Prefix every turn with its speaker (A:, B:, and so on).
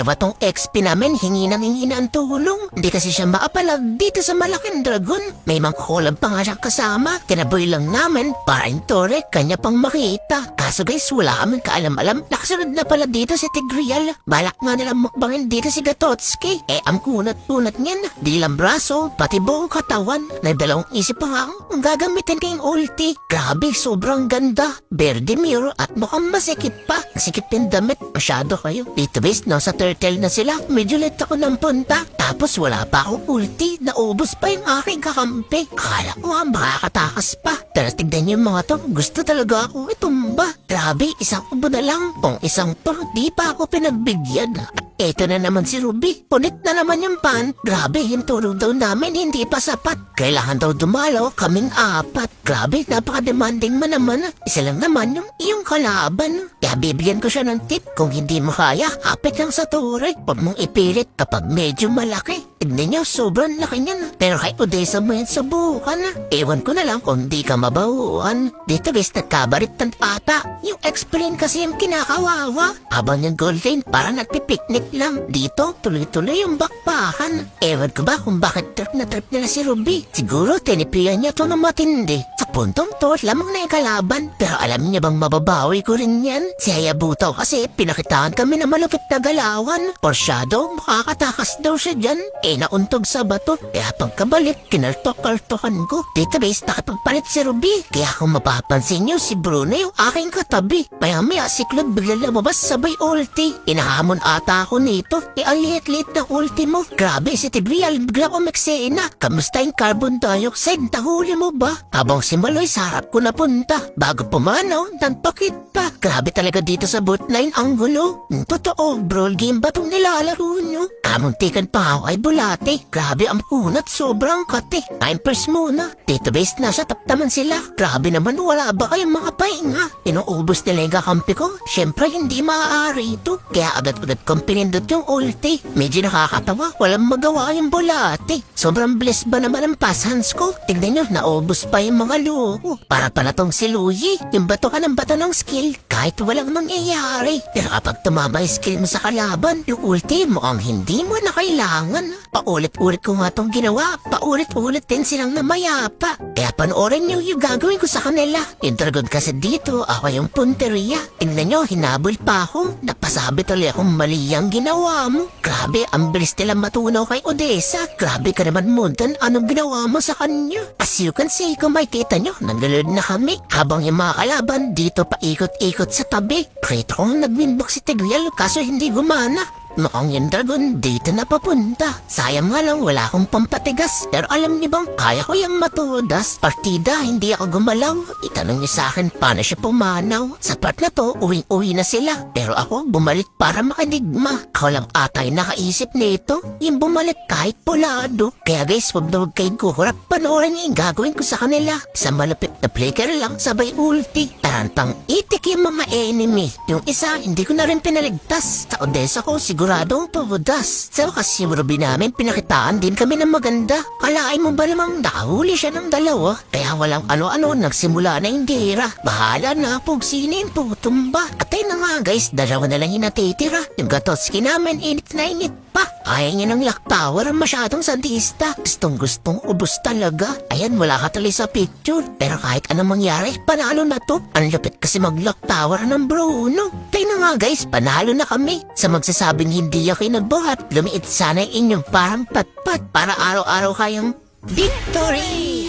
A: Kawawa tong XP namin, hingi ng tulong. Hindi kasi siya maapalag dito sa malaking dragon. May mangkukulam pa nga siyang kasama. Kinaboy lang namin para in tore, kanya pang makita. Kaso guys, wala kaming kaalam-alam. Nakasunod na pala dito si Tigreal. Balak nga nilang mukbangin dito si Gatotski. Ang kunat-kunat niyan. Di lang braso, pati buong katawan. Nagdalawang isip pa nga ang gagamitin kayong ulti. Grabe, sobrang ganda. Verde mirror at mukhang masikip pa. Sikip yung damit. Masyado kayo. Dito base, nasa turtle na sila. Medyo late ako ng punta. Tapos wala pa akong ulti. Naubos pa yung aking kakampi. Kala ko nga makakatakas pa. Tara tignan niyo yung mga to. Gusto talaga ako itumba. Grabe, isang ubo na lang. Kung isang to, di pa ako pinagbigyan. Eto na naman si Ruby. Punit na naman yung pan. Grabe, yung tulong daw namin hindi pa sapat. Kailangan daw dumalaw kaming apat. Grabe, napaka-demanding mo naman. Isa lang naman yung iyong kalaban. Kaya bibigyan ko siya ng tip. Kung hindi mo kaya, hapit lang sa tore. Huwag mong ipilit kapag medyo malaki. Tignan niyo, sobrang laki niyan. Pero kay Odessa mo yan subukan. Ewan ko na lang kung di ka mabahuan. Dito guys, nagkabarit ng ata. Yung explain kasi yung kinakawawa. Habang yung golden, parang nagpipiknik lang. Dito, tuloy-tuloy yung bakbakan. Ewan ko ba kung bakit trip na trip nila si Ruby. Siguro, tinipian niya to na matindi. Sa puntong to, lamang na yung kalaban. Pero alam niya bang mababawi ko rin yan? Si Hayabuto kasi pinakitaan kami na malupit na galawan. Porsyado, makakatakas daw siya dyan. Nauntog sa bato. Kaya pagkabalik, kinartok-kartokan ko. Dito guys, nakapagpalit si Ruby. Kaya kung mapapansin niyo, si Bruno yung aking katabi. Maya-maya si Claude bigla lumabas sabay ulti. Inahamon ata ako nito. Ang liit-liit ng ulti mo. Grabe, si Tigreal bigla umeksena. Kamusta yung carbon dioxide? Nahuli mo ba? Habang si Maloy sa harap ko napunta. Bago pumanaw, nanpakit pa. Grabe talaga dito sa botline ang gulo. Totoo, brawl game ba itong nilalaro nyo? Kamuntikan pa ako ay bulate. Grabe ang kunat, sobrang kate. Time first muna. Database na siya, taptaman sila. Grabe naman, wala ba kayong mga pahinga? Inuubos nila yung kakampi ko. Siyempre, hindi maaari ito. Kaya agad-agad kong pinindot yung ulti. Medyo nakakatawa, walang magawa yung bulate. Sobrang blessed ba naman ang pass hands ko? Tignan nyo, naubos pa yung mga loko. Para pala tong si Louie, yung bato ka ng bato ng skill. Kahit walang mangyayari. Pero kapag tumama yung skill mo sa kalaban, yung ulti mo ang hindi mo na kailangan. Paulit-ulit ko nga tong ginawa. Paulit-ulit din silang namayapa. Kaya panoorin nyo yung gagawin ko sa kanila. Yung dragon kasi dito, ako yung punteriya. Tingnan nyo, hinabol pa ako. Napasabi tuloy akong mali ang ginawa mo. Grabe, ang bilis nilang matunaw kay Odessa. Grabe ka naman, Muntan. Anong ginawa mo sa kanya? As you can see, kung makikita nyo, naglalod na kami. Habang yung mga kalaban dito paikot-ikot sa tabi. Krito kong nag-winbox si Tigreal kaso hindi gumana. Mukhang yung dragon dito na papunta. Sayang nga lang wala akong pampatigas. Pero alam niyo bang kaya ko yung matudas? Partida, hindi ako gumalaw. Itanong niyo sa akin paano siya pumanaw. Sa part na to, uwing-uwi na sila. Pero ako bumalik para makanigma. Ako lang atay nakaisip nito. Yung bumalik kahit pulado. Kaya guys, huwag na huwag kayong kukurap. Panoorin niyo yung gagawin ko sa kanila. Sa malapit na flicker lang, sabay ulti. Tarantang itik yung mga enemy. Yung isa, hindi ko na rin pinaligtas. Sa Odessa ko, siguradong tudas. Sa wakas yung Ruby namin, pinakitaan din kami ng maganda. Kalain mo ba namang nakahuli siya ng dalawa? Kaya walang ano-ano, nagsimula na yung dira. Bahala na, pugsinin, tutumba. Atay na nga guys, dalawa na lang yung natitira. Yung Gatotski namin, init na init pa. Ayaw niya ng lock tower, masyadong sadista. Gustong-gustong ubos talaga. Ayan, wala ka tuloy sa picture. Pero kahit anong mangyari, panalo na to. Ang lupit kasi mag-lock tower ng Bruno. Tay na nga guys, panalo na kami. Sa magsasabing hindi ako nagbuhat, lumiit sana yung inyong parang patpat para araw-araw kayong victory!